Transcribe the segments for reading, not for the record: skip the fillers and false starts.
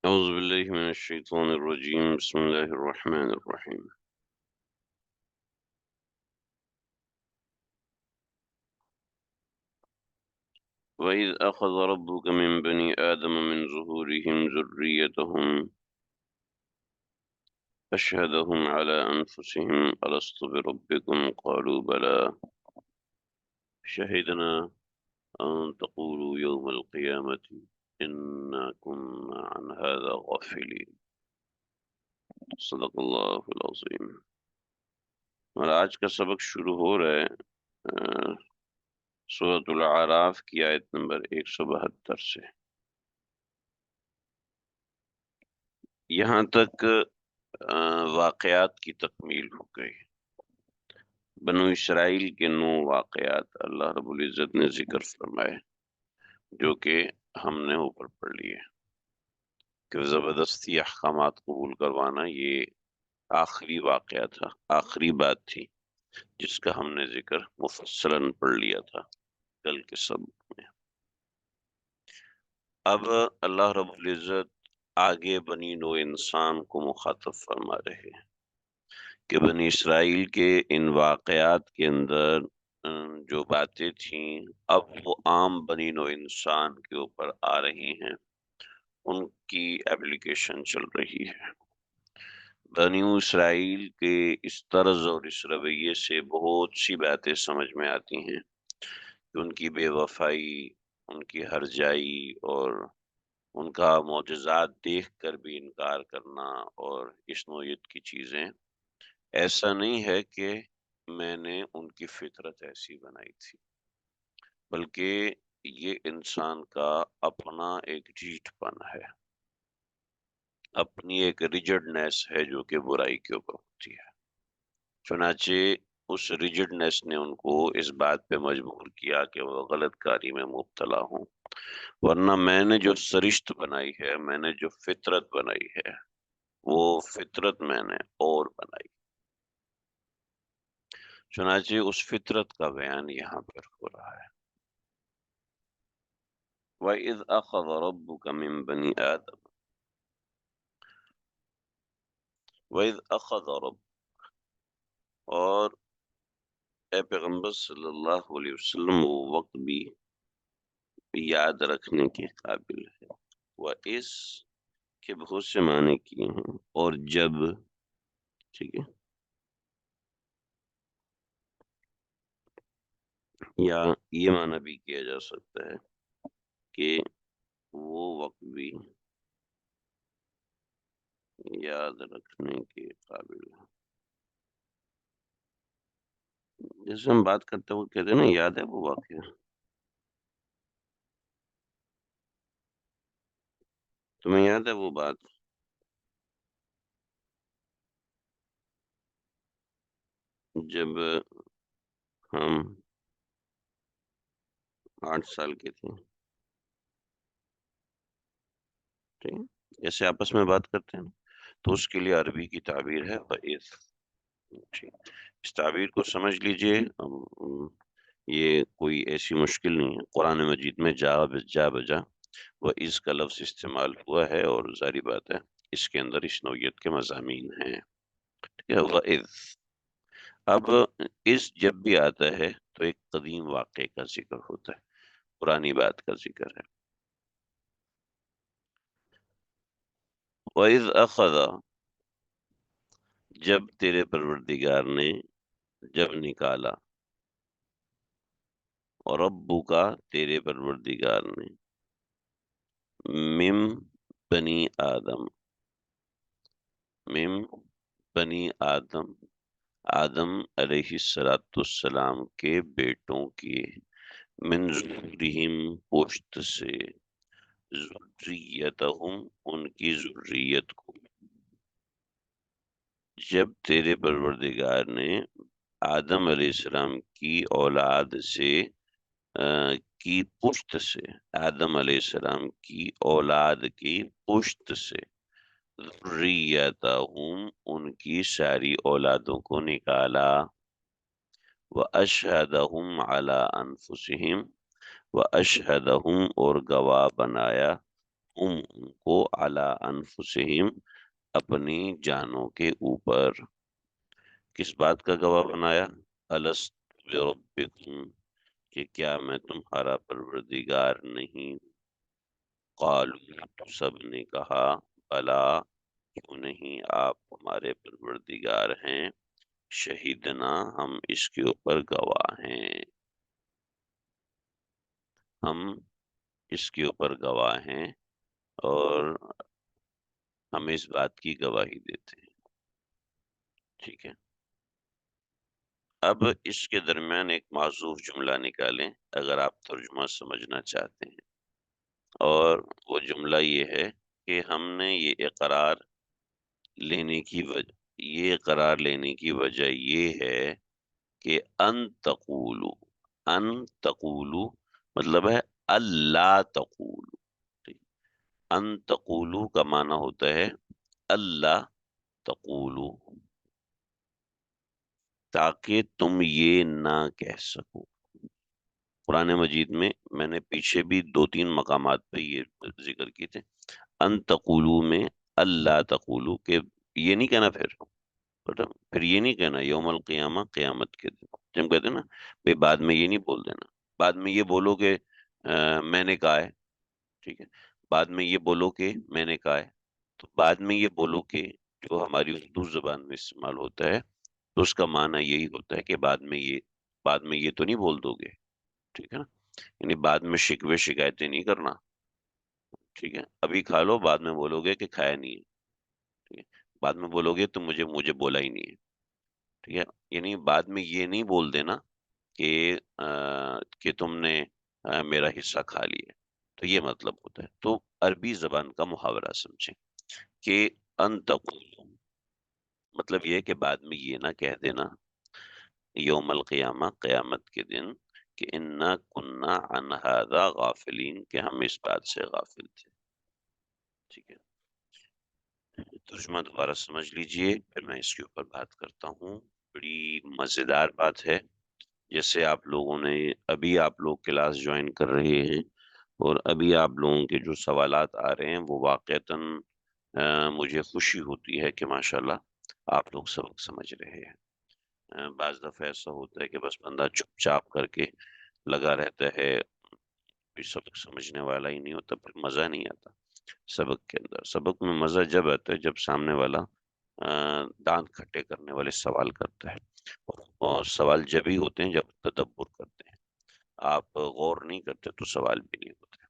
أعوذ بالله من الشيطان الرجيم بسم الله الرحمن الرحيم وإذ أخذ ربك من بني آدم من ظهورهم ذريتهم أشهدهم على أنفسهم ألست بربكم قالوا بلى شهدنا أن تقولوا يوم القيامة إنا كنا عن هذا غافلين صدق الله العظيم۔ اور آج کا سبق شروع ہو رہا ہے سورۃ الاعراف کی آیت نمبر 172 سے۔ یہاں تک واقعات کی تکمیل ہو گئی۔ بنو اسرائیل کے 9 واقعات اللہ رب العزت نے ذکر فرمائے، جو کہ ہم نے اوپر پڑھ لیے کہ زبردستی احکامات قبول کروانا یہ آخری واقعہ تھا، آخری بات تھی جس کا ہم نے ذکر مفصلاً پڑھ لیا تھا کل کے سبق میں۔ اب اللہ رب العزت آگے بنی نوع انسان کو مخاطب فرما رہے ہیں کہ بنی اسرائیل کے ان واقعات کے اندر جو باتیں تھیں اب وہ عام بنی نوع انسان کے اوپر آ رہی ہیں، ان کی ایپلیکیشن چل رہی ہے۔ بنی اسرائیل کے اس طرز اور اس رویے سے بہت سی باتیں سمجھ میں آتی ہیں کہ ان کی بے وفائی، ان کی ہرجائی اور ان کا معجزات دیکھ کر بھی انکار کرنا اور اس نوعیت کی چیزیں، ایسا نہیں ہے کہ میں نے ان کی فطرت ایسی بنائی تھی، بلکہ یہ انسان کا اپنا ایک ڈھیٹ پن ہے، اپنی ایک ریجڈنیس ہے جو کہ برائی کے اوپر ہوتی ہے۔ چنانچہ اس ریجڈنیس نے ان کو اس بات پہ مجبور کیا کہ وہ غلط کاری میں مبتلا ہوں، ورنہ میں نے جو سرشت بنائی ہے، میں نے جو فطرت بنائی ہے، وہ فطرت میں نے اور بنائی۔ چنانچہ اس فطرت کا بیان یہاں پر ہو رہا ہے۔ وَإِذْ أَخَذَ رَبُّكَ مِنْ بَنِي آدَمَ وَإِذْ أَخَذَ رَبُّكَ، اور اے پیغمبر صلی اللہ علیہ وسلم وہ وقت بھی یاد رکھنے کے قابل ہے۔ وَإِذْ کے بہت سے معنی کیے ہیں، اور جب، ٹھیک ہے، یا یہ معنی بھی کیا جا سکتا ہے کہ وہ وقت بھی یاد رکھنے کے قابل ہے۔ جیسے ہم بات کرتے ہوئے کہتے ہیں نا، یاد ہے وہ واقعہ، تمہیں یاد ہے وہ بات جب ہم 8 سال کے تھے، ٹھیک ہے؟ جیسے آپس میں بات کرتے ہیں نا، تو اس کے لیے عربی کی تعبیر ہے وَإِذْ، ٹھیک۔ اس تعبیر کو سمجھ لیجئے، یہ کوئی ایسی مشکل نہیں ہے، قرآن مجید میں جا بجا وَإِذْ کا لفظ استعمال ہوا ہے، اور ظاہری بات ہے اس کے اندر اس نوعیت کے مضامین ہیں، ٹھیک ہے۔ وَإِذْ، اب اس جب بھی آتا ہے تو ایک قدیم واقعے کا ذکر ہوتا ہے، پرانی بات کا ذکر ہے۔ وَإِذْ أَخَذَ، جب تیرے پروردگار نے، جب نکالا، اور ربو کا تیرے پروردگار نے، مم بنی آدم، مم بنی آدم، آدم علیہ السلام کے بیٹوں کی، من ظہورہم پشت سے، ذریتہم ان کی ذریت کو، جب تیرے پروردگار نے آدم علیہ السلام کی اولاد سے کی پشت سے، آدم علیہ السلام کی اولاد کی پشت سے، ذریتہم ان کی ساری اولادوں کو نکالا، وَأَشْهَدَهُمْ عَلَىٰ أَنفُسِهِمْ، وَأَشْهَدَهُمْ اور گواہ بنایا، ان کو علی انفسہم اپنی جانوں کے اوپر کس بات کا گواہ بنایا؟ الست بربکم کہ کیا میں تمہارا پروردگار نہیں؟ قالوا تو سب نے کہا بلا کیوں نہیں آپ ہمارے پروردگار ہیں، شہیدنا ہم اس کے اوپر گواہ ہیں، ہم اس کے اوپر گواہ ہیں اور ہم اس بات کی گواہی دیتے ہیں۔ ٹھیک ہے، اب اس کے درمیان ایک معذوف جملہ نکالیں اگر آپ ترجمہ سمجھنا چاہتے ہیں، اور وہ جملہ یہ ہے کہ ہم نے یہ قرار لینے کی وجہ یہ ہے کہ ان تقولو مطلب ہے اللہ تقولو، ٹھیک؟ ان تقولو کا معنی ہوتا ہے اللہ تقولو، تاکہ تم یہ نہ کہہ سکو۔ قرآن مجید میں نے پیچھے بھی 2-3 مقامات پہ یہ ذکر کیے تھے، ان تقولو میں اللہ تقولو، کہ یہ نہیں کہنا پھر یہ نہیں کہنا یوم القیامہ قیامت کے دن، جب کہتے ہیں نا بھئی بعد میں یہ نہیں بول دینا، بعد میں یہ بولو کہ میں نے کہا ہے، ٹھیک ہے، بعد میں یہ بولو کہ میں نے کہا ہے، تو بعد میں یہ بولو کہ جو ہماری اردو زبان میں استعمال ہوتا ہے تو اس کا معنی یہی ہوتا ہے کہ بعد میں یہ تو نہیں بول دو گے، ٹھیک ہے نا، یعنی بعد میں شکوے شکایتیں نہیں کرنا، ٹھیک ہے، ابھی کھا لو بعد میں بولو گے کہ کھایا نہیں ہے، ٹھیک ہے، بعد میں بولو گے تو مجھے بولا ہی نہیں ہے، ٹھیک ہے، یعنی بعد میں یہ نہیں بول دینا کہ کہ تم نے میرا حصہ کھا لیا، تو یہ مطلب ہوتا ہے، تو عربی زبان کا محاورہ سمجھیں کہ ان تقولوا، مطلب یہ ہے کہ بعد میں یہ نہ کہہ دینا یوم القیامہ قیامت کے دن کہ انا کننا عن ھذا غافلین، کہ ہم اس بات سے غافل تھے، ٹھیک ہے، ترجمہ دوبارہ سمجھ لیجئے پھر میں اس کے اوپر بات کرتا ہوں۔ بڑی مزیدار بات ہے، جیسے آپ لوگ کلاس جوائن کر رہے ہیں اور ابھی آپ لوگوں کے جو سوالات آ رہے ہیں وہ واقعتاً مجھے خوشی ہوتی ہے کہ ماشاءاللہ آپ لوگ سبق سمجھ رہے ہیں۔ بعض دفعہ ایسا ہوتا ہے کہ بس بندہ چپ چاپ کر کے لگا رہتا ہے، کوئی سبق سمجھنے والا ہی نہیں ہوتا، پھر مزہ نہیں آتا سبق کے اندر۔ سبق میں مزہ جب آتا ہے جب سامنے والا دانت کھٹے کرنے والے سوال کرتا ہے، اور سوال جب ہی ہوتے ہیں جب تدبر کرتے ہیں، آپ غور نہیں کرتے تو سوال بھی نہیں ہوتے۔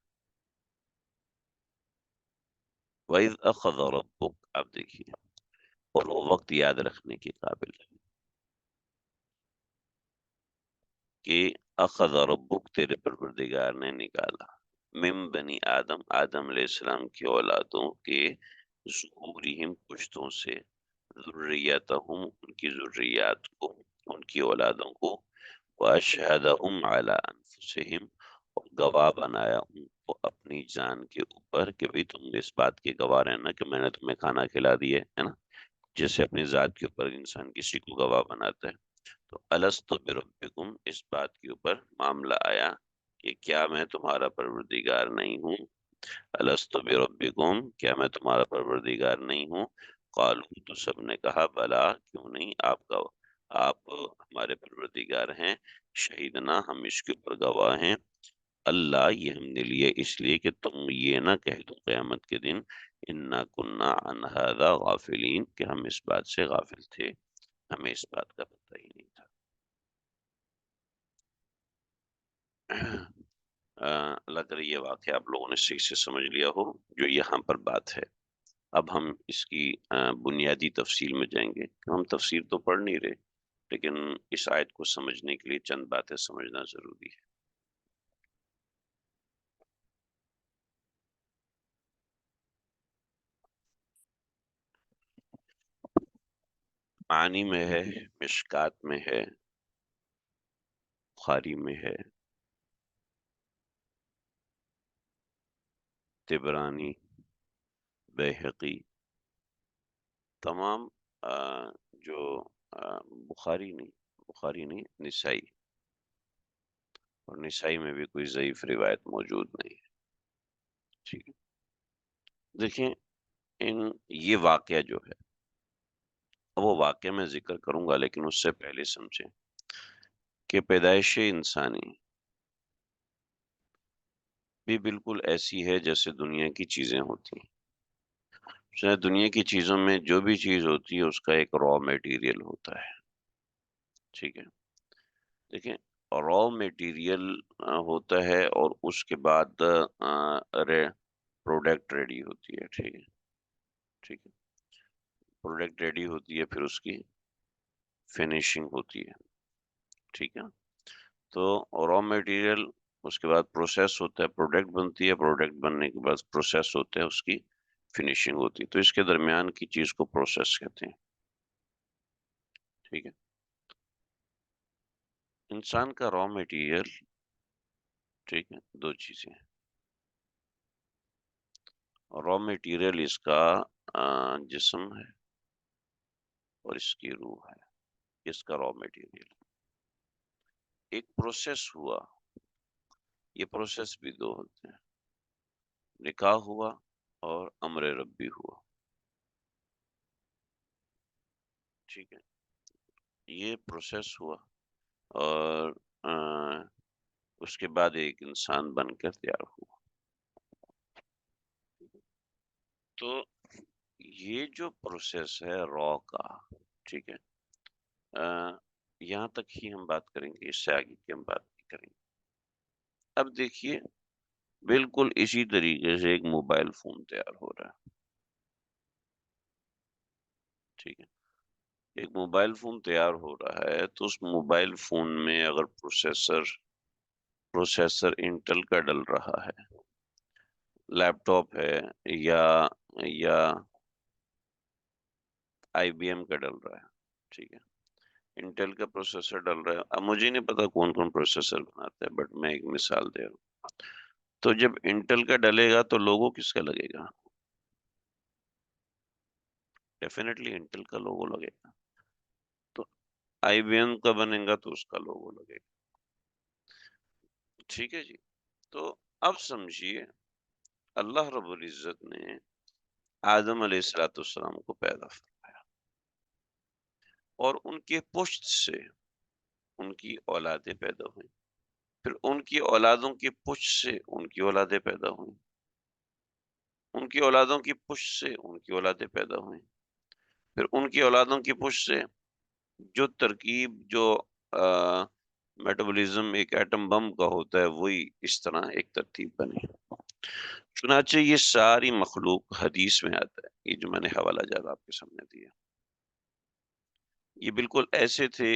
وَإِذْ أَخَذَ رَبُّكَ، آپ دیکھیے، اور وہ وقت یاد رکھنے کے قابل ہے کہ اخذ ربک، تیرے پروردگار نے نکالا، من بنی آدم، آدم علیہ السلام کی اولادوں کے، ظہورہم پشتوں سے، ذریتہم ان کی ذریات کو، ان کی اولادوں کو، واشہدہم علی انفسہم اور گواہ بنایا ان کو اپنی جان کے اوپر کہ بھئی تم اس بات کے گواہ رہنا کہ میں نے تمہیں کھانا کھلا دیا ہے نا، جیسے اپنی ذات کے اوپر انسان کسی کو گواہ بناتا ہے۔ تو الست بربکم، اس بات کے اوپر معاملہ آیا کہ کیا میں تمہارا پروردگار نہیں ہوں؟ الست بربکم، کیا میں تمہارا پروردگار نہیں ہوں؟ قالوا تو سب نے کہا بلا کیوں نہیں، آپ ہمارے پروردگار ہیں، شہیدنا ہم اس کے اوپر گواہ ہیں، اللہ یہ ہم نے لیے اس لیے کہ تم یہ نہ کہہ دو قیامت کے دن انا کننا عن ھذا غافلین، کہ ہم اس بات سے غافل تھے، ہمیں اس بات کا پتہ ہی نہیں تھا۔ اللہ کرے یہ واقعہ آپ لوگوں نے صحیح سے سمجھ لیا ہو جو یہاں پر بات ہے۔ اب ہم اس کی بنیادی تفصیل میں جائیں گے، ہم تفسیر تو پڑھ نہیں رہے لیکن اس آیت کو سمجھنے کے لیے چند باتیں سمجھنا ضروری ہے۔ معانی میں ہے، مشکات میں ہے، بخاری میں ہے، طبرانی، بیہقی، تمام جو آ، بخاری نہیں نسائی، اور نسائی میں بھی کوئی ضعیف روایت موجود نہیں ہے، ٹھیک ہے۔ دیکھیں یہ واقعہ جو ہے، وہ واقعہ میں ذکر کروں گا، لیکن اس سے پہلے سمجھیں کہ پیدائش انسانی بھی بالکل ایسی ہے جیسے دنیا کی چیزیں ہوتی ہیں۔ شاید دنیا کی چیزوں میں جو بھی چیز ہوتی ہے اس کا ایک را میٹیریل ہوتا ہے، ٹھیک ہے؟ دیکھیں، را میٹیریل ہوتا ہے اور اس کے بعد پروڈکٹ ریڈی ہوتی ہے، ٹھیک ہے؟ ٹھیک ہے، پروڈکٹ ریڈی ہوتی ہے، پھر اس کی فنیشنگ ہوتی ہے، ٹھیک ہے؟ تو را میٹیریل، اس کے بعد پروسیس ہوتا ہے، پروڈکٹ بنتی ہے، پروڈکٹ بننے کے بعد پروسیس ہوتے ہیں، اس کی فنیشنگ ہوتی ہے، تو اس کے درمیان کی چیز کو پروسیس کہتے ہیں، ٹھیک ہے؟ انسان کا را میٹیریل، ٹھیک ہے، دو چیزیں ہیں۔ را میٹیریل اس کا جسم ہے اور اس کی روح ہے، اس کا را میٹیریل۔ ایک پروسیس ہوا، یہ پروسیس بھی دو ہوتے ہیں، نکاح ہوا اور امر ربی ہوا، ٹھیک ہے؟ یہ پروسیس ہوا اور اس کے بعد ایک انسان بن کر تیار ہوا۔ تو یہ جو پروسیس ہے را کا، ٹھیک ہے، یہاں تک ہی ہم بات کریں گے، اس سے آگے کی ہم بات نہیں کریں گے۔ اب دیکھیے، بالکل اسی طریقے سے ایک موبائل فون تیار ہو رہا ہے، ٹھیک ہے؟ ایک موبائل فون تیار ہو رہا ہے تو اس موبائل فون میں اگر پروسیسر انٹل کا ڈل رہا ہے، لیپ ٹاپ ہے، یا یا آئی بی ایم کا ڈل رہا ہے، ٹھیک ہے، انٹل کا پروسیسر ڈل رہا ہے۔ اب مجھے نہیں پتا کون کون پروسیسر بناتا ہے، بٹ میں ایک مثال دے رہا ہوں۔ تو جب انٹل کا ڈلے گا تو لوگو کس کا لگے گا؟ ڈیفینیٹلی انٹل کا لوگو لگے گا۔ تو آئی بی ایم کا بنے گا تو اس کا لوگو لگے گا، ٹھیک ہے جی؟ تو اب سمجھیے، اللہ رب العزت نے آدم علیہ السلام کو پیدا فرمایا، اور ان کے پشت سے ان کی اولادیں پیدا ہوئیں، پھر ان کی اولادوں کی پشت سے ان کی اولادیں پیدا ہوئیں، ان کی اولادوں کی پشت سے ان کی اولادیں پیدا ہوئیں، پھر ان کی اولادوں کی پشت سے جو ترکیب، جو میٹابولزم ایک ایٹم بم کا ہوتا ہے، وہی اس طرح ایک ترتیب بنی۔ چنانچہ یہ ساری مخلوق حدیث میں آتا ہے، یہ جو میں نے حوالہ جات آپ کے سامنے دیا، یہ بالکل ایسے تھے۔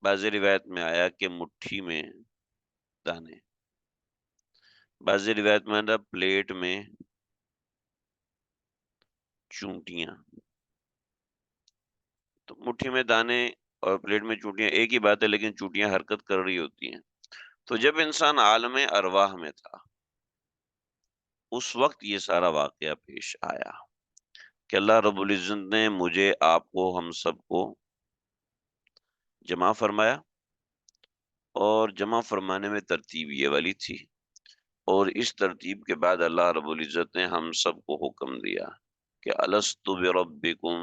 بعض روایت میں آیا کہ مٹھی میں دانے، بعض روایت میں آیا پلیٹ میں چونٹیاں۔ تو مٹھی میں دانے اور پلیٹ میں چونٹیاں ایک ہی بات ہے، لیکن چونٹیاں حرکت کر رہی ہوتی ہیں۔ تو جب انسان عالم ارواح میں تھا، اس وقت یہ سارا واقعہ پیش آیا کہ اللہ رب العزت نے مجھے، آپ کو، ہم سب کو جمع فرمایا، اور جمع فرمانے میں ترتیب یہ والی تھی، اور اس ترتیب کے بعد اللہ رب العزت نے ہم سب کو حکم دیا کہ الست بربکم،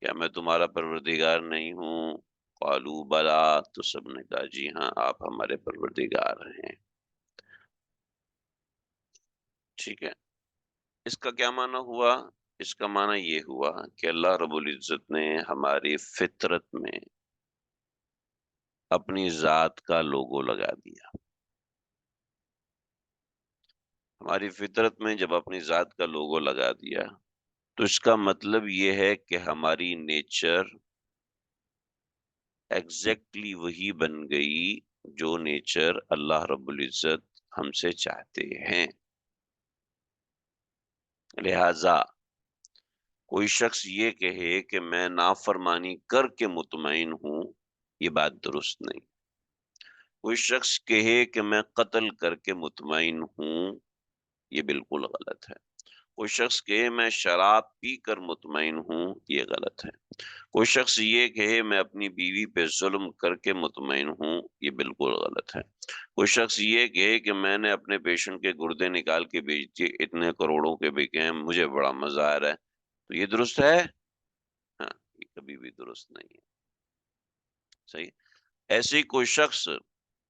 کیا میں تمہارا پروردگار نہیں ہوں؟ قالوا بلا، تو سب نے کہا جی ہاں، آپ ہمارے پروردگار ہیں، ٹھیک ہے؟ اس کا کیا معنی ہوا؟ اس کا معنی یہ ہوا کہ اللہ رب العزت نے ہماری فطرت میں اپنی ذات کا لوگو لگا دیا۔ ہماری فطرت میں جب اپنی ذات کا لوگو لگا دیا تو اس کا مطلب یہ ہے کہ ہماری نیچر ایگزیکٹلی وہی بن گئی جو نیچر اللہ رب العزت ہم سے چاہتے ہیں۔ لہذا کوئی شخص یہ کہے کہ میں نافرمانی کر کے مطمئن ہوں، یہ بات درست نہیں۔ کوئی شخص کہے کہ میں قتل کر کے مطمئن ہوں، یہ بالکل غلط ہے۔ کوئی شخص کہے میں شراب پی کر مطمئن ہوں، یہ غلط ہے۔ کوئی شخص یہ کہے میں اپنی بیوی پہ ظلم کر کے مطمئن ہوں، یہ بالکل غلط ہے۔ کوئی شخص یہ کہے کہ میں نے اپنے پیشنٹ کے گردے نکال کے بیچ دیے، اتنے کروڑوں کے بکے ہیں، مجھے بڑا مزہ آ رہا ہے، تو یہ درست ہے؟ ہاں، یہ کبھی بھی درست نہیں ہے۔ صحیح۔ ایسے ہی کوئی شخص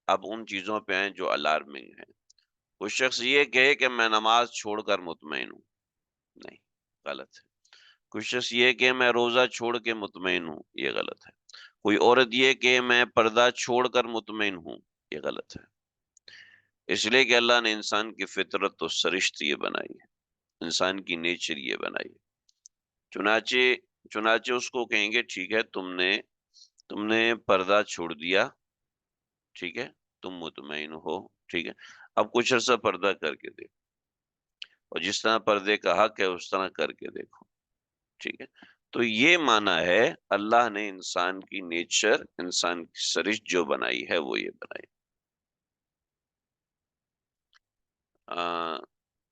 اب ان چیزوں پہ ہیں جو الارمنگ ہیں۔ کوئی شخص یہ کہے کہ میں نماز چھوڑ کر مطمئن ہوں، نہیں، غلط ہے۔ کوئی شخص یہ کہ میں روزہ چھوڑ کے مطمئن ہوں، یہ غلط ہے۔ کوئی عورت یہ کہ میں پردہ چھوڑ کر مطمئن ہوں، یہ غلط ہے۔ اس لیے کہ اللہ نے انسان کی فطرت تو سرشت یہ بنائی ہے، انسان کی نیچر یہ بنائی ہے۔ چنانچہ چنانچہ اس کو کہیں گے ٹھیک ہے، تم نے پردہ چھوڑ دیا، ٹھیک ہے، تم مطمئن ہو، ٹھیک ہے، اب کچھ عرصہ پردہ کر کے دیکھو، اور جس طرح پردے کا حق ہے اس طرح کر کے دیکھو، ٹھیک ہے۔ تو یہ معنی ہے اللہ نے انسان کی نیچر، انسان کی سرشت جو بنائی ہے وہ یہ بنائی۔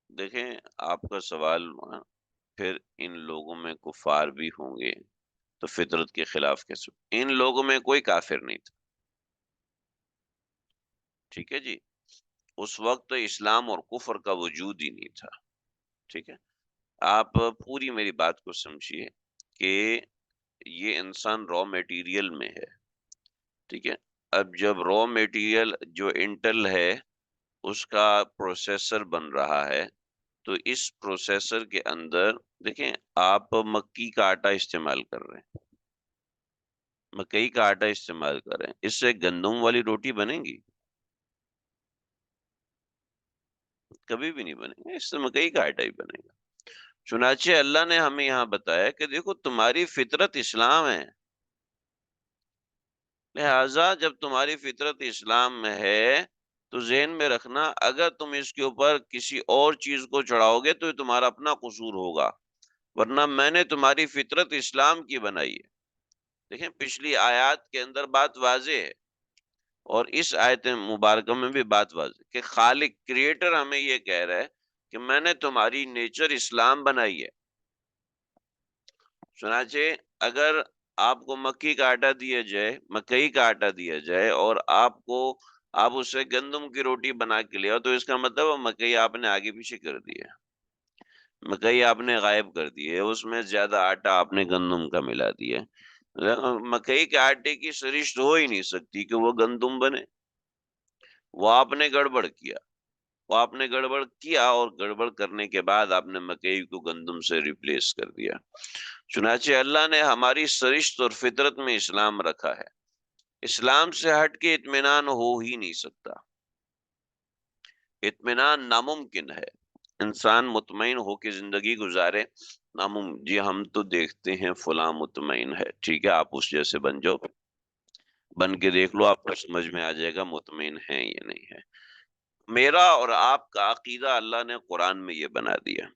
دیکھیں آپ کا سوال، پھر ان لوگوں میں کفار بھی ہوں گے تو فطرت کے خلاف کیسے؟ ان لوگوں میں کوئی کافر نہیں تھا، ٹھیک ہے جی، اس وقت اسلام اور کفر کا وجود ہی نہیں تھا، ٹھیک ہے۔ آپ پوری میری بات کو سمجھیے کہ یہ انسان را میٹیریل میں ہے، ٹھیک ہے۔ اب جب را میٹیریل جو انٹل ہے اس کا پروسیسر بن رہا ہے، تو اس پروسیسر کے اندر دیکھیں آپ مکی کا آٹا استعمال کر رہے ہیں، مکئی کا آٹا استعمال کر رہے ہیں، اس سے گندم والی روٹی بنے گی؟ کبھی بھی نہیں بنے گی، اس سے مکئی کا آٹا ہی بنے گا۔ چنانچہ اللہ نے ہمیں یہاں بتایا کہ دیکھو تمہاری فطرت اسلام ہے، لہذا جب تمہاری فطرت اسلام میں ہے تو ذہن میں رکھنا اگر تم اس کے اوپر کسی اور چیز کو چڑھاؤ گے تو یہ تمہارا اپنا قصور ہوگا، ورنہ میں نے تمہاری فطرت اسلام کی بنائی ہے۔ دیکھیں پچھلی آیات کے اندر بات واضح ہے، اور اس آیت مبارکہ میں بھی بات واضح کہ خالق کریٹر ہمیں یہ کہہ رہا ہے کہ میں نے تمہاری نیچر اسلام بنائی ہے۔ چنانچہ اگر آپ کو مکی کا آٹا دیا جائے، مکئی کا آٹا دیا جائے، اور آپ اس سے گندم کی روٹی بنا کے لے آؤ، تو اس کا مطلب وہ مکئی آپ نے آگے پیچھے کر دی ہے، مکئی آپ نے غائب کر دی ہے، اس میں زیادہ آٹا آپ نے گندم کا ملا دیا ہے۔ مکئی کے آٹے کی سرشت ہو ہی نہیں سکتی کہ وہ گندم بنے، وہ آپ نے گڑبڑ کیا، اور گڑبڑ کرنے کے بعد آپ نے مکئی کو گندم سے ریپلیس کر دیا۔ چنانچہ اللہ نے ہماری سرشت اور فطرت میں اسلام رکھا ہے، اسلام سے ہٹ کے اطمینان ہو ہی نہیں سکتا، اطمینان ناممکن ہے، انسان مطمئن ہو کے زندگی گزارے جی ہم تو دیکھتے ہیں فلاں مطمئن ہے، ٹھیک ہے، آپ اس جیسے بن جاؤ، بن کے دیکھ لو، آپ کو سمجھ میں آ جائے گا مطمئن ہے یہ نہیں ہے۔ میرا اور آپ کا عقیدہ اللہ نے قرآن میں یہ بنا دیا،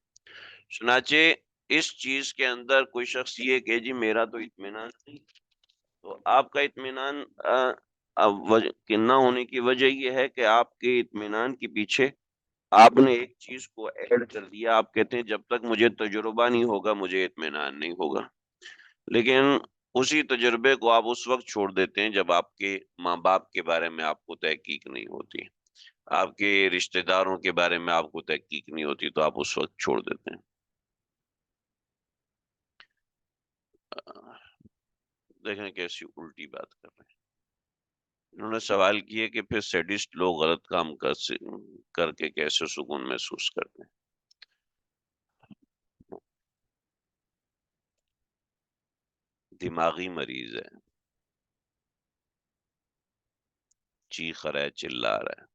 چنانچہ اس چیز کے اندر کوئی شخص یہ کہ جی میرا تو اطمینان نہیں، تو آپ کا اطمینان کہ نہ ہونے کی وجہ یہ ہے کہ آپ کے اطمینان کے پیچھے آپ نے ایک چیز کو ایڈ کر دیا، آپ کہتے ہیں جب تک مجھے تجربہ نہیں ہوگا مجھے اطمینان نہیں ہوگا، لیکن اسی تجربے کو آپ اس وقت چھوڑ دیتے ہیں جب آپ کے ماں باپ کے بارے میں آپ کو تحقیق نہیں ہوتی، آپ کے رشتہ داروں کے بارے میں آپ کو تحقیق نہیں ہوتی، تو آپ اس وقت چھوڑ دیتے ہیں۔ دیکھیں کیسی الٹی بات کر رہے ہیں۔ انہوں نے سوال کیے کہ پھر سیڈسٹ لوگ غلط کام کر کے کیسے سکون محسوس کرتے ہیں۔ دماغی مریض ہے، چیخ رہا ہے، چلا رہا ہے،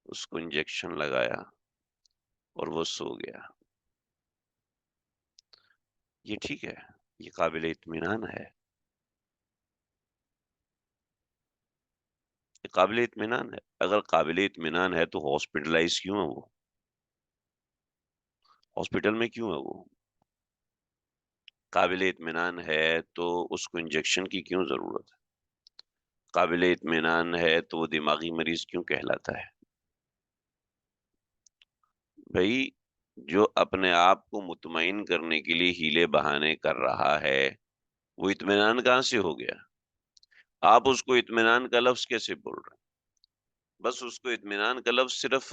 اس کو انجیکشن لگایا اور وہ سو گیا، یہ ٹھیک ہے، یہ قابل اطمینان ہے، یہ قابل اطمینان ہے؟ اگر قابل اطمینان ہے تو ہاسپٹلائز کیوں ہے وہ؟ ہاسپٹل میں کیوں ہے وہ؟ قابل اطمینان ہے تو اس کو انجیکشن کی کیوں ضرورت ہے؟ قابل اطمینان ہے تو وہ دماغی مریض کیوں کہلاتا ہے؟ بھائی جو اپنے آپ کو مطمئن کرنے کے لیے ہیلے بہانے کر رہا ہے، وہ اطمینان کہاں سے ہو گیا؟ آپ اس کو اطمینان کا لفظ کیسے بول رہے ہیں؟ بس اس کو اطمینان کا لفظ صرف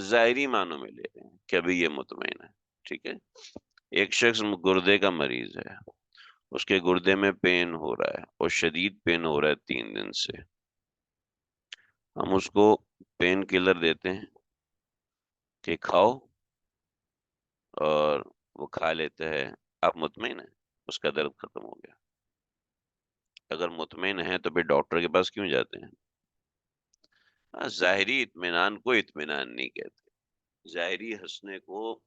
ظاہری معنوں میں لے رہے ہیں کہ ابھی یہ مطمئن ہے، ٹھیک ہے؟ ایک شخص گردے کا مریض ہے، اس کے گردے میں پین ہو رہا ہے اور شدید پین ہو رہا ہے 3 دن سے، ہم اس کو پین کلر دیتے ہیں کہ کھاؤ، اور وہ کھا لیتے ہیں، آپ مطمئن ہیں اس کا درد ختم ہو گیا؟ اگر مطمئن ہیں تو پھر ڈاکٹر کے پاس کیوں جاتے ہیں؟ ظاہری اطمینان کو اطمینان نہیں کہتے، ظاہری ہنسنے کو،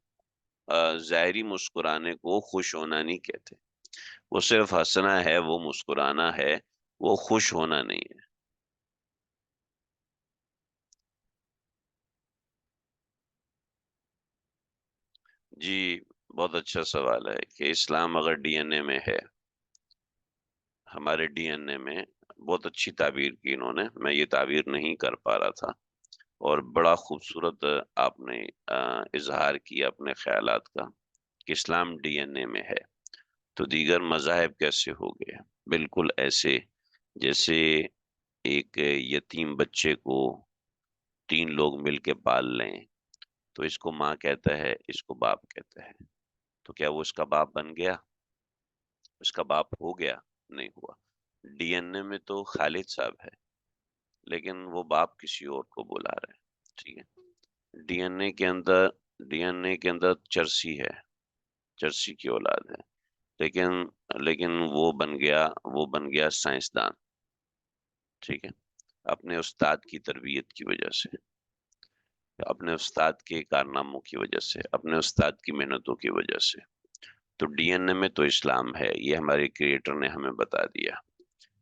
ظاہری مسکرانے کو خوش ہونا نہیں کہتے، وہ صرف ہنسنا ہے، وہ مسکرانا ہے، وہ خوش ہونا نہیں ہے۔ جی، بہت اچھا سوال ہے کہ اسلام اگر ڈی این اے میں ہے، ہمارے ڈی این اے میں، بہت اچھی تعبیر کی انہوں نے، میں یہ تعبیر نہیں کر پا رہا تھا، اور بڑا خوبصورت آپ نے اظہار کیا اپنے خیالات کا کہ اسلام ڈی این اے میں ہے، تو دیگر مذاہب کیسے ہو گئے؟ بالکل ایسے جیسے ایک یتیم بچے کو 3 لوگ مل کے پال لیں، تو اس کو ماں کہتا ہے، اس کو باپ کہتا ہے، تو کیا وہ اس کا باپ بن گیا؟ اس کا باپ ہو گیا؟ نہیں ہوا۔ ڈی این اے میں تو خالد صاحب ہے، لیکن وہ باپ کسی اور کو بلا رہے ہیں، ٹھیک ہے؟ ڈی این اے کے اندر ڈی این اے کے اندر چرسی ہے، چرسی کی اولاد ہے، لیکن وہ بن گیا سائنسدان، ٹھیک ہے؟ اپنے استاد کی تربیت کی وجہ سے، اپنے استاد کے کارناموں کی وجہ سے، اپنے استاد کی محنتوں کی وجہ سے۔ تو ڈی این اے میں تو اسلام ہے، یہ ہمارے کریٹر نے ہمیں بتا دیا،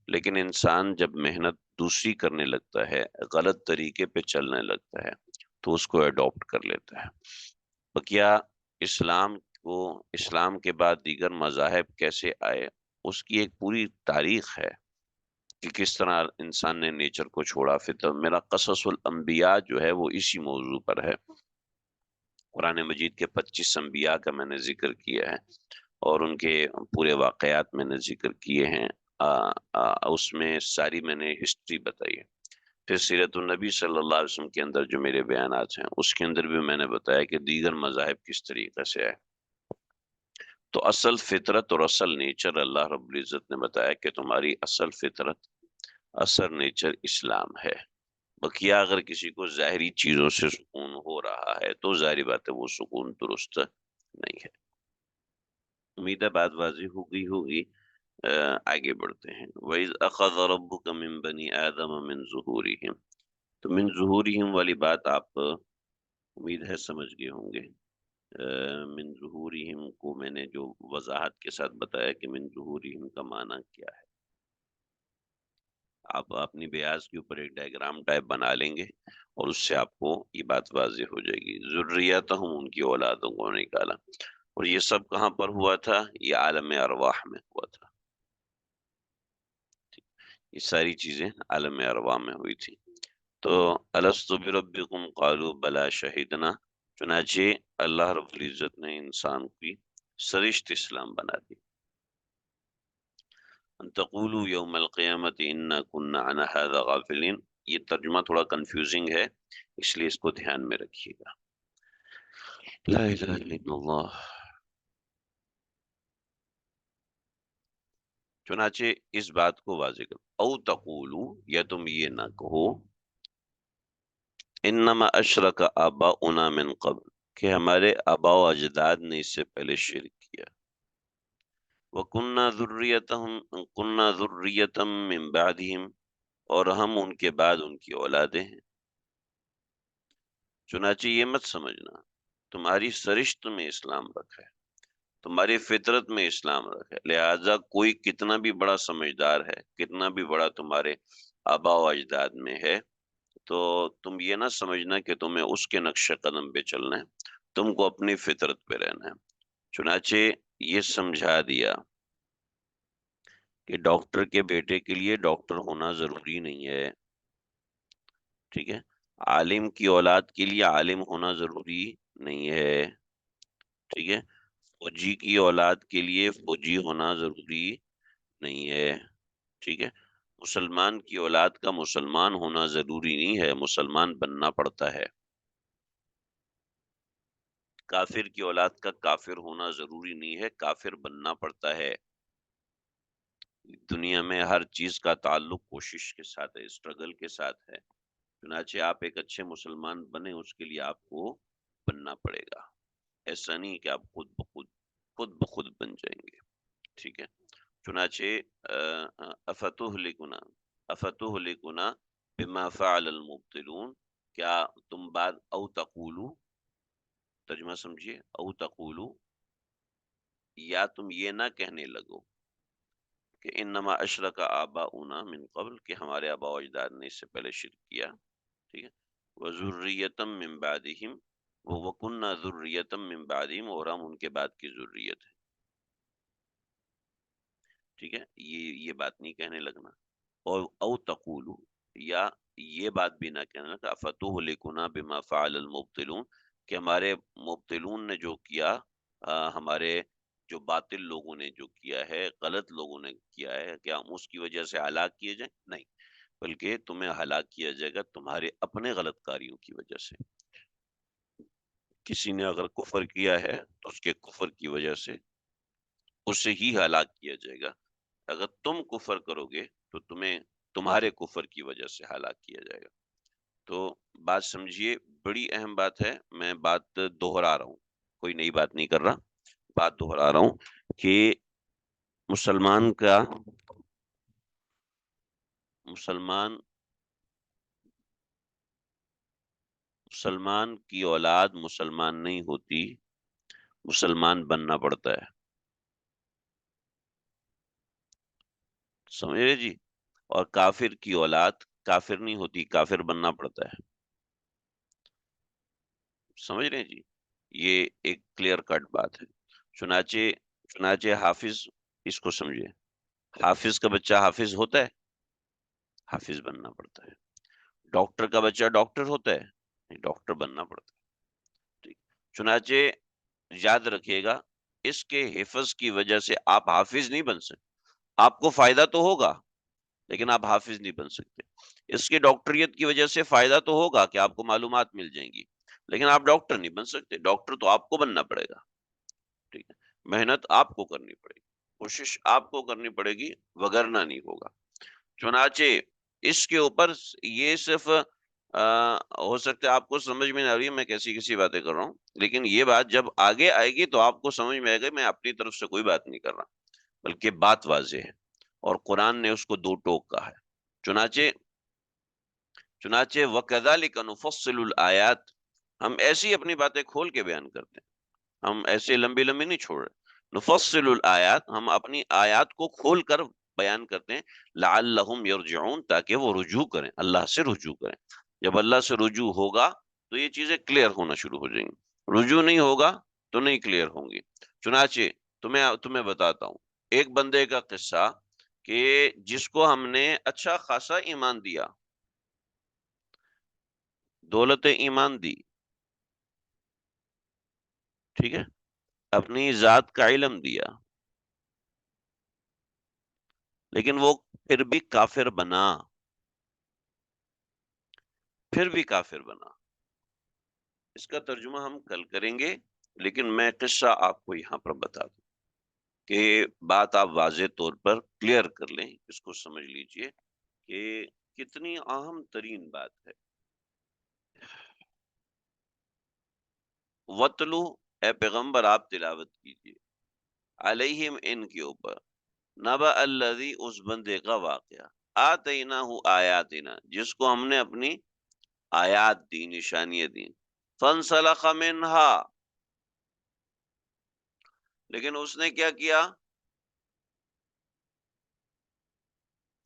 لیکن انسان جب محنت دوسری کرنے لگتا ہے، غلط طریقے پہ چلنے لگتا ہے، تو اس کو اڈاپٹ کر لیتا ہے۔ تو کیا اسلام کے بعد دیگر مذاہب کیسے آئے؟ اس کی ایک پوری تاریخ ہے کہ کس طرح انسان نے نیچر کو چھوڑا۔ فطرت، میرا قصص الانبیاء جو ہے وہ اسی موضوع پر ہے، قرآن مجید کے 25 انبیاء کا میں نے ذکر کیا ہے، اور ان کے پورے واقعات میں نے ذکر کیے ہیں، اس میں ساری میں نے ہسٹری بتائی ہے۔ پھر سیرت النبی صلی اللہ علیہ وسلم کے اندر جو میرے بیانات ہیں، اس کے اندر بھی میں نے بتایا کہ دیگر مذاہب کس طریقے سے آئے۔ تو اصل فطرت اور اصل نیچر اللہ رب العزت نے بتایا کہ تمہاری اصل فطرت، اصل نیچر اسلام ہے۔ بقیہ اگر کسی کو ظاہری چیزوں سے سکون ہو رہا ہے تو ظاہری بات ہے وہ سکون درست نہیں ہے۔ امید ہے بات واضح ہو گئی ہوگی۔ آگے بڑھتے ہیں۔ وَإِذْ أَخَذَ رَبُّكَ مِن بَنِي آدَمَ مِن ظُهُورِهِمْ، تو من ظہورہم والی بات آپ امید ہے سمجھ گئے ہوں گے۔ من ظہورہم کو میں نے جو وضاحت کے ساتھ بتایا کہ من ظہورہم کا معنی کیا ہے، آپ اپنی بیاض کے اوپر ایک ڈائیگرام ٹائپ بنا لیں گے، اور اس سے آپ کو یہ بات واضح ہو جائے گی۔ ذریتہم، ان کی اولادوں کو نکالا، اور یہ سب کہاں پر ہوا تھا؟ یہ عالم ارواح میں ہوا تھا، یہ ساری چیزیں عالم ارواح میں ہوئی تھی۔ تو الست بربکم قالوا بلا شہدنا، چنانچہ اللہ رب العزت نے انسان کی سرشت اسلام بنا دی۔ ان تقولوا یوم القیامت انا كنا عن هذا غافلین، یہ ترجمہ تھوڑا کنفیوزنگ ہے، اس لیے اس کو دھیان میں رکھیے گا۔ لا الہ الا اللہ۔ چنانچہ اس بات کو واضح کرو، او تقولوا، یا تم یہ نہ کہو، انما اشرک آباؤنا من قبل، کہ ہمارے آباء و اجداد نے اس سے پہلے شرک کیا، وَكُنَّا ذُرِّيَّةً مِّن بَعْدِهِمْ، اور ہم ان کے بعد ان کی اولادیں ہیں۔ چنانچہ یہ مت سمجھنا، تمہاری سرشت میں اسلام رکھا ہے، تمہاری فطرت میں اسلام رکھا ہے، لہٰذا کوئی کتنا بھی بڑا سمجھدار ہے، کتنا بھی بڑا تمہارے آباء و اجداد میں ہے، تو تم یہ نہ سمجھنا کہ تمہیں اس کے نقش قدم پہ چلنا ہے، تم کو اپنی فطرت پہ رہنا ہے۔ چنانچہ یہ سمجھا دیا کہ ڈاکٹر کے بیٹے کے لیے ڈاکٹر ہونا ضروری نہیں ہے، ٹھیک ہے؟ عالم کی اولاد کے لیے عالم ہونا ضروری نہیں ہے، ٹھیک ہے؟ فوجی کی اولاد کے لیے فوجی ہونا ضروری نہیں ہے، ٹھیک ہے؟ مسلمان کی اولاد کا مسلمان ہونا ضروری نہیں ہے، مسلمان بننا پڑتا ہے۔ کافر کی اولاد کا کافر ہونا ضروری نہیں ہے، کافر بننا پڑتا ہے۔ دنیا میں ہر چیز کا تعلق کوشش کے ساتھ ہے، اسٹرگل کے ساتھ ہے۔ چنانچہ آپ ایک اچھے مسلمان بنے، اس کے لیے آپ کو بننا پڑے گا۔ ایسا نہیں کہ آپ خود بن جائیں گے، ٹھیک ہے؟ چنانچہ افتہلکنا افتہلکنا بما فعل المبطلون، کیا تم بعد او تقولو، ترجمہ سمجھیے، او تقولو، یا تم یہ نہ کہنے لگو کہ انما اشرک آباؤنا من قبل، کہ ہمارے آباء و اجداد نے اس سے پہلے شرک کیا، ٹھیک ہے؟ وذریۃ من بعدہم، وکننا ذریۃ من بعدہم، اور ہم ان کے بعد کی ذریت ہے، ٹھیک ہے؟ یہ بات نہیں کہنے لگنا۔ اور او تقولو، یا یہ بات بھی نہ کہنا کہ افتہلکنا بما فعل المبطلون، کہ ہمارے مبطلون نے جو کیا، ہمارے جو باطل لوگوں نے جو کیا ہے، غلط لوگوں نے کیا ہے، کیا ہم اس کی وجہ سے ہلاک کیے جائیں؟ نہیں، بلکہ تمہیں ہلاک کیا جائے گا تمہارے اپنے غلط کاریوں کی وجہ سے۔ کسی نے اگر کفر کیا ہے تو اس کے کفر کی وجہ سے اسے ہی ہلاک کیا جائے گا۔ اگر تم کفر کرو گے تو تمہیں تمہارے کفر کی وجہ سے ہلاک کیا جائے گا۔ تو بات سمجھیے، بڑی اہم بات ہے، میں بات دوہرا رہا ہوں، کوئی نئی بات نہیں کر رہا، بات دوہرا رہا ہوں کہ مسلمان کا مسلمان کی اولاد مسلمان نہیں ہوتی، مسلمان بننا پڑتا ہے، سمجھ رہے جی؟ اور کافر کی اولاد کافر نہیں ہوتی، کافر بننا پڑتا ہے، سمجھ رہے ہیں جی؟ یہ ایک کلیئر کٹ بات ہے۔ چنانچہ حافظ، اس کو سمجھے، حافظ کا بچہ حافظ ہوتا ہے، حافظ بننا پڑتا ہے۔ ڈاکٹر کا بچہ ڈاکٹر ہوتا ہے، نہیں، ڈاکٹر بننا پڑتا ہے، ٹھیک۔ چنانچہ یاد رکھیے گا، اس کے حفظ کی وجہ سے آپ حافظ نہیں بن سکتے، آپ کو فائدہ تو ہوگا لیکن آپ حافظ نہیں بن سکتے۔ اس کی ڈاکٹریت کی وجہ سے فائدہ تو ہوگا کہ آپ کو معلومات مل جائیں گی، لیکن آپ ڈاکٹر نہیں بن سکتے، ڈاکٹر تو آپ کو بننا پڑے گا، ٹھیک ہے؟ محنت آپ کو کرنی پڑے گی، کوشش آپ کو کرنی پڑے گی، وگرنہ نہیں ہوگا۔ چنانچہ اس کے اوپر یہ صرف ہو سکتا ہے آپ کو سمجھ میں نہ آ رہی ہے، میں کیسی باتیں کر رہا ہوں، لیکن یہ بات جب آگے آئے گی تو آپ کو سمجھ میں آئے گا، میں اپنی طرف سے کوئی بات نہیں کر رہا، بلکہ بات واضح ہے، اور قرآن نے اس کو دو ٹوک کہا ہے۔ چنانچہ وَكَذَلِكَ نُفَصِّلُ الْآيَاتِ، ہم ایسی اپنی باتیں کھول کے بیان کرتے ہیں، ہم ایسے لمبی نہیں چھوڑ رہے۔ نفصل الآیات، ہم اپنی آیات کو کھول کر بیان کرتے ہیں، لعلہم یرجعون، تاکہ وہ رجوع کریں، اللہ سے رجوع کریں۔ جب اللہ سے رجوع ہوگا تو یہ چیزیں کلیئر ہونا شروع ہو جائیں گی، رجوع نہیں ہوگا تو نہیں کلیئر ہوں گی۔ چنانچہ تمہیں بتاتا ہوں ایک بندے کا قصہ، کہ جس کو ہم نے اچھا خاصا ایمان دیا، دولت ایمان دی، ٹھیک ہے، اپنی ذات کا علم دیا، لیکن وہ پھر بھی کافر بنا، اس کا ترجمہ ہم کل کریں گے، لیکن میں قصہ آپ کو یہاں پر بتا دوں کہ بات آپ واضح طور پر کلیئر کر لیں، اس کو سمجھ لیجئے کہ کتنی اہم ترین بات ہے۔ وَتْلُو، اے پیغمبر آپ تلاوت کیجئے، علیہم، ان کے اوپر، نبأ الذی، اس بندے کا واقعہ، آتیناہ آیاتنا، جس کو ہم نے اپنی آیات دی، نشانیاں دی، فانسلخ منہا، لیکن اس نے کیا کیا؟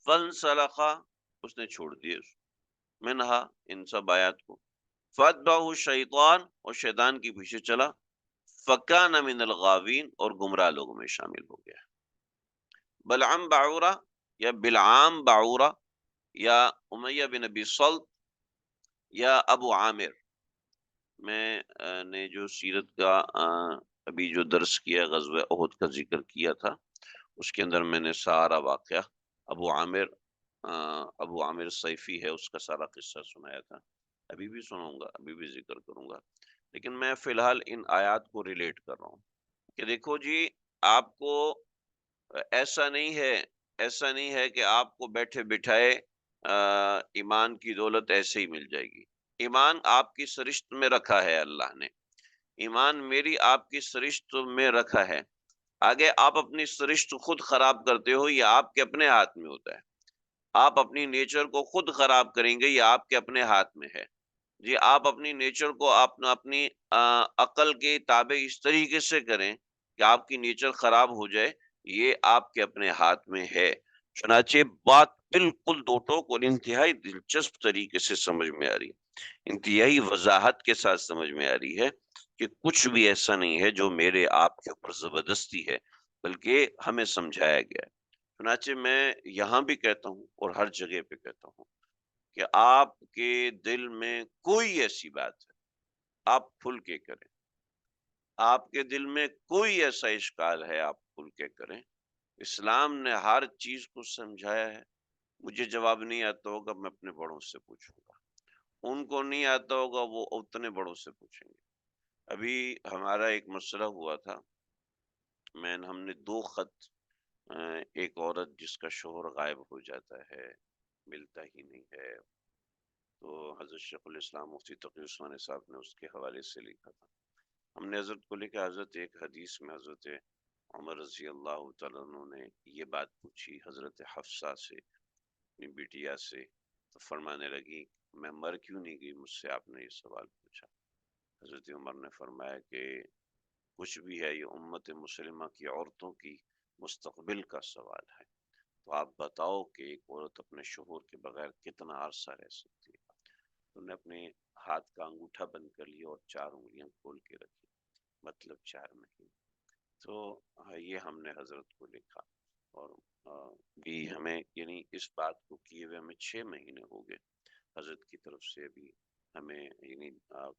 فانسلخ، اس نے چھوڑ دیے، منہا، ان سب آیات کو، فاتبعہ الشیطان، اور شیطان کے پیچھے چلا، فکان من الغاوین، اور گمراہ لوگوں میں شامل ہو گیا۔ بلعام بعورہ، یا بلعام بعورہ، یا امیہ بن ابی صلت، یا ابو عامر، میں نے جو سیرت کا ابھی جو درس کیا، غزوہ احد کا ذکر کیا تھا، اس کے اندر میں نے سارا واقعہ ابو عامر ابو عامر سیفی ہے، اس کا سارا قصہ سنایا تھا۔ ابھی بھی سناؤں گا، ابھی بھی ذکر کروں گا، لیکن میں فی الحال ان آیات کو ریلیٹ کر رہا ہوں کہ دیکھو جی، آپ کو ایسا نہیں ہے کہ آپ کو بیٹھے بٹھائے ایمان کی دولت ایسے ہی مل جائے گی۔ ایمان آپ کی سرشت میں رکھا ہے اللہ نے، ایمان میری آپ کی سرشت میں رکھا ہے۔ آگے آپ اپنی سرشت خود خراب کرتے ہو، یہ آپ کے اپنے ہاتھ میں ہوتا ہے۔ آپ اپنی نیچر کو خود خراب کریں گے، یہ آپ کے اپنے ہاتھ میں ہے۔ جی، آپ اپنی نیچر کو آپ اپنی عقل کے تابع اس طریقے سے کریں کہ آپ کی نیچر خراب ہو جائے، یہ آپ کے اپنے ہاتھ میں ہے۔ چنانچہ بات بالکل دو ٹوک اور انتہائی دلچسپ طریقے سے سمجھ میں آ رہی ہے، انتہائی وضاحت کے ساتھ سمجھ میں آ رہی ہے کہ کچھ بھی ایسا نہیں ہے جو میرے آپ کے اوپر زبردستی ہے، بلکہ ہمیں سمجھایا گیا ہے۔ چنانچہ میں یہاں بھی کہتا ہوں اور ہر جگہ پہ کہتا ہوں کہ آپ کے دل میں کوئی ایسی بات ہے، آپ کھل کے کریں۔ آپ کے دل میں کوئی ایسا اشکال ہے، آپ کھل کے کریں۔ اسلام نے ہر چیز کو سمجھایا ہے۔ مجھے جواب نہیں آتا ہوگا، میں اپنے بڑوں سے پوچھوں گا۔ ان کو نہیں آتا ہوگا، وہ اتنے بڑوں سے پوچھیں گے۔ ابھی ہمارا ایک مسئلہ ہوا تھا، ہم نے 2 خط ایک عورت جس کا شوہر غائب ہو جاتا ہے، ملتا ہی نہیں ہے، تو حضرت شیخ الاسلام مفتی تقی عثمانی صاحب نے اس کے حوالے سے لکھا تھا۔ ہم نے حضرت کو لکھا، حضرت ایک حدیث میں حضرت عمر رضی اللہ تعالیٰ عنہ نے یہ بات پوچھی حضرت حفصہ سے، اپنی بیٹیا سے، تو فرمانے لگی میں مر کیوں نہیں گئی، مجھ سے آپ نے یہ سوال پوچھا۔ حضرت عمر نے فرمایا کہ کچھ بھی ہے، یہ امت مسلمہ کی عورتوں کی مستقبل کا سوال ہے، تو آپ بتاؤ کہ ایک عورت اپنے شوہر کے بغیر کتنا عرصہ رہ سکتی ہے۔ تو نے اپنے ہاتھ کا انگوٹھا بند کر لیا اور 4 انگلیاں کھول کے رکھی، مطلب 4 مہینے۔ تو یہ ہم نے حضرت کو لکھا، اور بھی ہمیں یعنی اس بات کو کیے ہوئے ہمیں 6 مہینے ہو گئے۔ حضرت کی طرف سے بھی ہمیں یعنی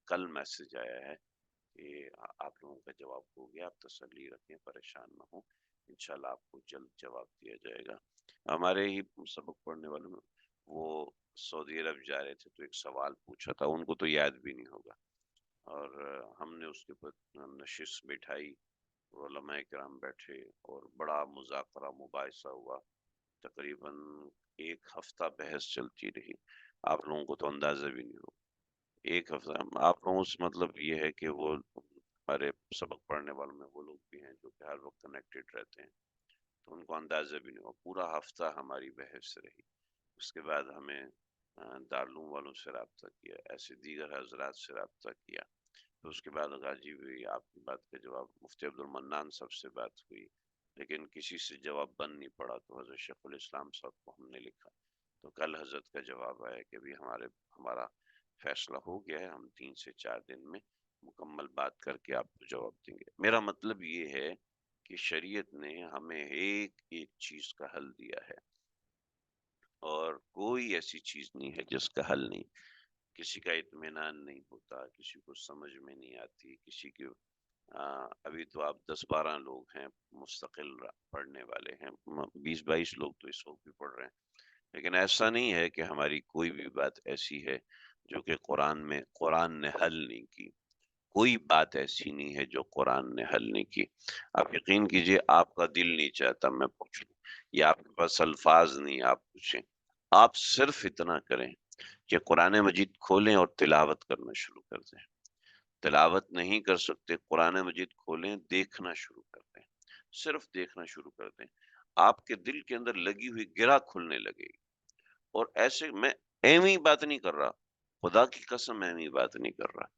کل میسج آیا ہے کہ آپ لوگوں کا جواب ہو گیا، آپ تسلی رکھیں، پریشان نہ ہوں، انشاءاللہ آپ کو جلد جواب دیا جائے گا۔ ہمارے ہی سبق پڑھنے والوں میں وہ سعودی عرب جا رہے تھے، تو ایک سوال پوچھا تھا، ان کو تو یاد بھی نہیں ہوگا، اور ہم نے اس کے اوپر نشست بٹھائی، علماء کرام بیٹھے اور بڑا مذاکرہ مباحثہ ہوا، تقریباً 1 ہفتہ بحث چلتی رہی۔ آپ لوگوں کو تو اندازہ بھی نہیں ہو، 1 ہفتہ آپ لوگوں سے مطلب یہ ہے کہ وہ ہمارے سبق پڑھنے والوں میں وہ لوگ بھی ہیں جو کہ ہر وقت کنیکٹڈ رہتے ہیں، تو ان کو اندازہ بھی نہیں ہوا، پورا ہفتہ ہماری بحث رہی۔ اس کے بعد ہمیں دارالعلوم والوں سے رابطہ کیا، ایسے دیگر حضرات سے رابطہ کیا، تو اس کے بعد غازی ہوئی، آپ کی بات کا جواب مفتی عبد المنان صاحب سے بات ہوئی، لیکن کسی سے جواب بن نہیں پڑا، تو حضرت شیخ الاسلام صاحب کو ہم نے لکھا، تو کل حضرت کا جواب آیا کہ بھی ہمارا فیصلہ ہو گیا ہے، ہم 3 سے 4 دن میں مکمل بات کر کے آپ کو جواب دیں گے۔ میرا مطلب یہ ہے کہ شریعت نے ہمیں ایک ایک چیز کا حل دیا ہے، اور کوئی ایسی چیز نہیں ہے جس کا حل نہیں۔ کسی کا اطمینان نہیں ہوتا، کسی کو سمجھ میں نہیں آتی، کسی کے ابھی تو آپ 10-12 لوگ ہیں مستقل پڑھنے والے ہیں، 20-22 لوگ تو اس وقت بھی پڑھ رہے ہیں، لیکن ایسا نہیں ہے کہ ہماری کوئی بھی بات ایسی ہے جو کہ قرآن نے حل نہیں کی۔ کوئی بات ایسی نہیں ہے جو قرآن نے حل نہیں کی۔ آپ یقین کیجئے، آپ کا دل نہیں چاہتا میں پوچھوں، یا آپ کے پاس الفاظ نہیں آپ پوچھیں، آپ صرف اتنا کریں کہ قرآن مجید کھولیں اور تلاوت کرنا شروع کر دیں۔ تلاوت نہیں کر سکتے، قرآن مجید کھولیں، دیکھنا شروع کر دیں، صرف دیکھنا شروع کر دیں، آپ کے دل کے اندر لگی ہوئی گرہ کھلنے لگے گی۔ اور ایسے میں ایویں بات نہیں کر رہا، خدا کی قسم ایویں بات نہیں کر رہا۔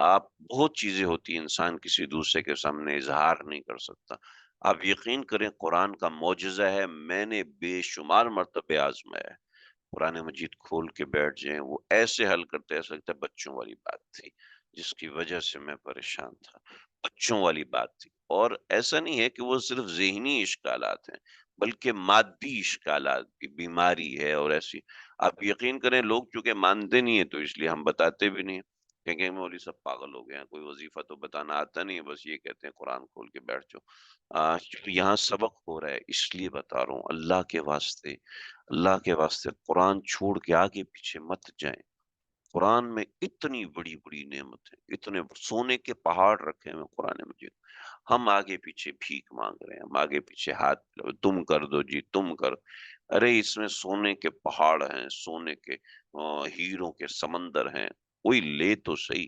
آپ بہت چیزیں ہوتی ہیں انسان کسی دوسرے کے سامنے اظہار نہیں کر سکتا، آپ یقین کریں قرآن کا معجزہ ہے، میں نے بے شمار مرتبہ آزمایا ہے۔ قرآن مجید کھول کے بیٹھ جائیں، وہ ایسے حل کرتے، ایسا لگتا ہے بچوں والی بات تھی، جس کی وجہ سے میں پریشان تھا، بچوں والی بات تھی۔ اور ایسا نہیں ہے کہ وہ صرف ذہنی اشکالات ہیں، بلکہ مادی اشکالات کی بیماری ہے، اور ایسی آپ یقین کریں لوگ چونکہ مانتے نہیں ہیں تو اس لیے ہم بتاتے بھی نہیں ہیں۔ کہیں گے مولوی صاحب پاگل ہو گئے ہیں، کوئی وظیفہ تو بتانا آتا نہیں ہے، بس یہ کہتے ہیں قرآن کھول کے بیٹھ جاؤ۔ یہاں سبق ہو رہا ہے اس لیے بتا رہا ہوں، اللہ کے واسطے، اللہ کے واسطے قرآن چھوڑ کے آگے پیچھے مت جائیں۔ قرآن میں اتنی بڑی بڑی نعمت ہے، اتنے سونے کے پہاڑ رکھے ہیں قرآن مجید، ہم آگے پیچھے بھیک مانگ رہے ہیں، ہم آگے پیچھے ہاتھ تم کر دو جی، تم کر۔ ارے اس میں سونے کے پہاڑ ہیں، سونے کے ہیروں کے سمندر ہیں، کوئی لے تو صحیح،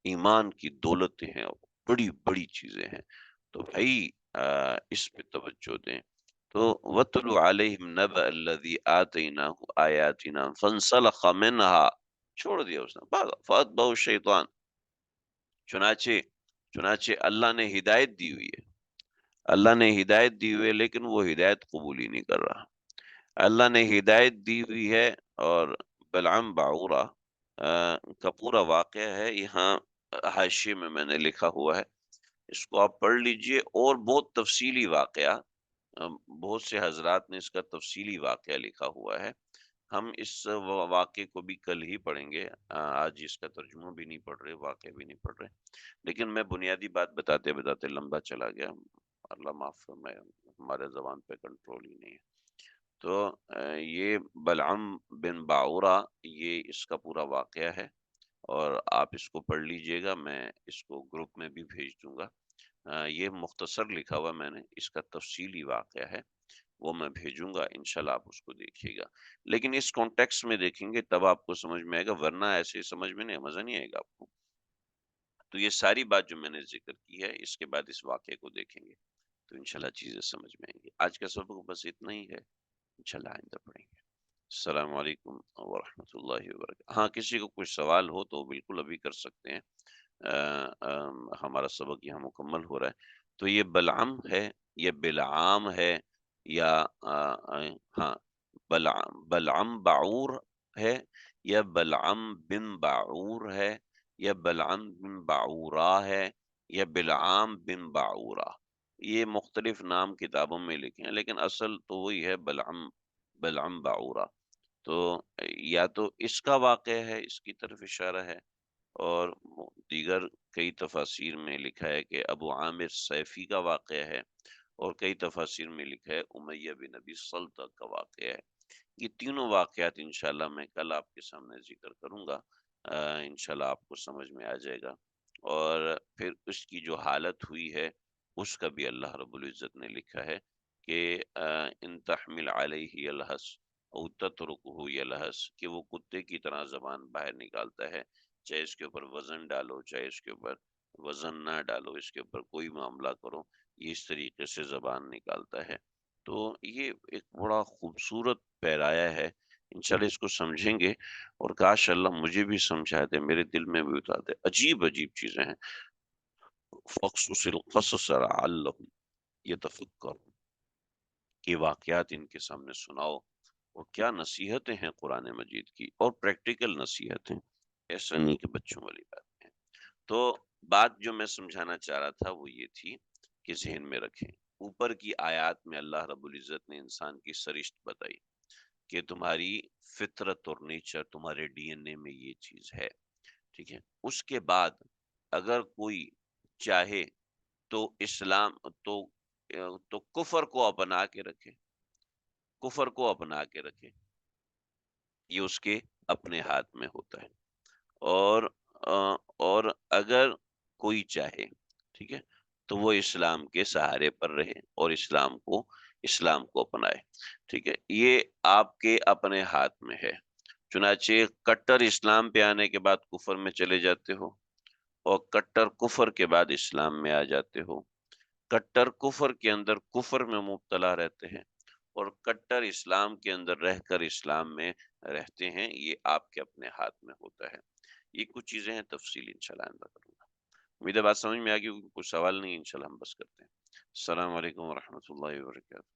ایمان کی دولتیں ہیں، بڑی بڑی چیزیں ہیں۔ تو بھائی اس پہ توجہ دیں۔ تو وَاتْلُ عَلَيْهِمْ نَبَأَ الَّذِي آتَيْنَاهُ آيَاتِنَا فَانسَلَخَ مِنْهَا، چھوڑ دیا اس نے، بھاگا، فَأَتْبَعَهُ الشَّيْطَانُ، چنانچہ اللہ نے ہدایت دی ہوئی ہے، اللہ نے ہدایت دی ہوئی ہے، لیکن وہ ہدایت قبول ہی نہیں کر رہا۔ اللہ نے ہدایت دی ہوئی ہے، اور بلعام باعورہ کا پورا واقعہ ہے یہاں حاشیے میں نے لکھا ہوا ہے، اس کو آپ پڑھ لیجئے، اور بہت تفصیلی واقعہ، بہت سے حضرات نے اس کا تفصیلی واقعہ لکھا ہوا ہے۔ ہم اس واقعے کو بھی کل ہی پڑھیں گے، آج اس کا ترجمہ بھی نہیں پڑھ رہے، واقعہ بھی نہیں پڑھ رہے، لیکن میں بنیادی بات بتاتے بتاتے لمبا چلا گیا، اللہ معاف فرمائے، ہمارے زبان پہ کنٹرول ہی نہیں ہے۔ تو یہ بلعم بن باعورہ، یہ اس کا پورا واقعہ ہے، اور آپ اس کو پڑھ لیجئے گا، میں اس کو گروپ میں بھی بھیج دوں گا۔ یہ مختصر لکھا ہوا میں نے، اس کا تفصیلی واقعہ ہے، وہ میں بھیجوں گا، انشاءاللہ آپ اس کو دیکھیے گا، لیکن اس کانٹیکس میں دیکھیں گے تب آپ کو سمجھ میں آئے گا، ورنہ ایسے سمجھ میں نہیں، مزہ نہیں آئے گا آپ کو۔ تو یہ ساری بات جو میں نے ذکر کی ہے، اس کے بعد اس واقعے کو دیکھیں گے تو انشاءاللہ چیزیں سمجھ میں آئیں گی۔ آج کا سبق بس اتنا ہی ہے، انشاءاللہ آئندہ پڑھیں گے۔ السلام علیکم ورحمۃ اللہ وبرکاتہ۔ ہاں کسی کو کوئی سوال ہو تو بالکل ابھی کر سکتے ہیں، ہمارا سبق یہاں مکمل ہو رہا ہے۔ تو یہ بلعم ہے یا بلعام ہے، یا ہاں بلعم بعور ہے، یا بلعم بن بعور ہے، یا بلعم بن بعورا ہے، یا بلعام بن بعورا، یہ مختلف نام کتابوں میں لکھے ہیں، لیکن اصل تو وہی ہے، بلعم بعورا۔ تو یا تو اس کا واقعہ ہے، اس کی طرف اشارہ ہے، اور دیگر کئی تفاسیر میں لکھا ہے کہ ابو عامر سیفی کا واقعہ ہے، اور کئی تفاسیر میں لکھا ہے امیہ بن ابی سلطہ کا واقعہ ہے۔ یہ تینوں واقعات انشاءاللہ میں کل آپ کے سامنے ذکر کروں گا، انشاءاللہ آپ کو سمجھ میں آ جائے گا، اور پھر اس کی جو حالت ہوئی ہے اس کا بھی اللہ رب العزت نے لکھا ہے کہ ان تحمل علیہ یلہس او تترکہ یلہس، کہ وہ کتے کی طرح زبان باہر نکالتا ہے، چاہے اس کے اوپر وزن ڈالو، چاہے اس کے اوپر وزن نہ ڈالو، اس کے اوپر کوئی معاملہ کرو، یہ اس طریقے سے زبان نکالتا ہے۔ تو یہ ایک بڑا خوبصورت پیرایا ہے، انشاءاللہ اس کو سمجھیں گے، اور کاش اللہ مجھے بھی سمجھا دے، میرے دل میں بھی اتار دے، عجیب عجیب چیزیں ہیں۔ فَقْصُصِ الْقَصَصَ لَعَلَّهُمْ يَتَفَكَّرُونَ، کہ واقعات ان کے سامنے سناؤ، اور کیا نصیحتیں ہیں قرآن مجید کی، اور پریکٹیکل نصیحتیں، ایسا نہیں کہ بچوں والی بات ہے۔ تو بات جو میں سمجھانا چاہ رہا تھا وہ یہ تھی کہ ذہن میں رکھیں، اوپر کی آیات میں اللہ رب العزت نے انسان کی سرشت بتائی کہ تمہاری فطرت اور نیچر، تمہارے ڈی این اے میں یہ چیز ہے، ٹھیک ہے۔ اس کے بعد اگر کوئی چاہے تو اسلام تو کفر کو اپنا کے رکھے، کفر کو اپنا کے رکھے، یہ اس کے اپنے ہاتھ میں ہوتا ہے، اور اور اگر کوئی چاہے، ٹھیک ہے، تو وہ اسلام کے سہارے پر رہے اور اسلام کو اپنائے، ٹھیک ہے، یہ آپ کے اپنے ہاتھ میں ہے۔ چنانچہ کٹر اسلام پہ آنے کے بعد کفر میں چلے جاتے ہو، اور کٹر کفر کے بعد اسلام میں آ جاتے ہو، کٹر کفر کے اندر کفر میں مبتلا رہتے ہیں، اور کٹر اسلام کے اندر رہ کر اسلام میں رہتے ہیں، یہ آپ کے اپنے ہاتھ میں ہوتا ہے۔ یہ کچھ چیزیں ہیں، تفصیل انشاءاللہ آئندہ کروں گا۔ امید ہے بات سمجھ میں آ گئی، کوئی سوال نہیں، انشاءاللہ ہم بس کرتے ہیں۔ السلام علیکم ورحمۃ اللہ وبرکاتہ۔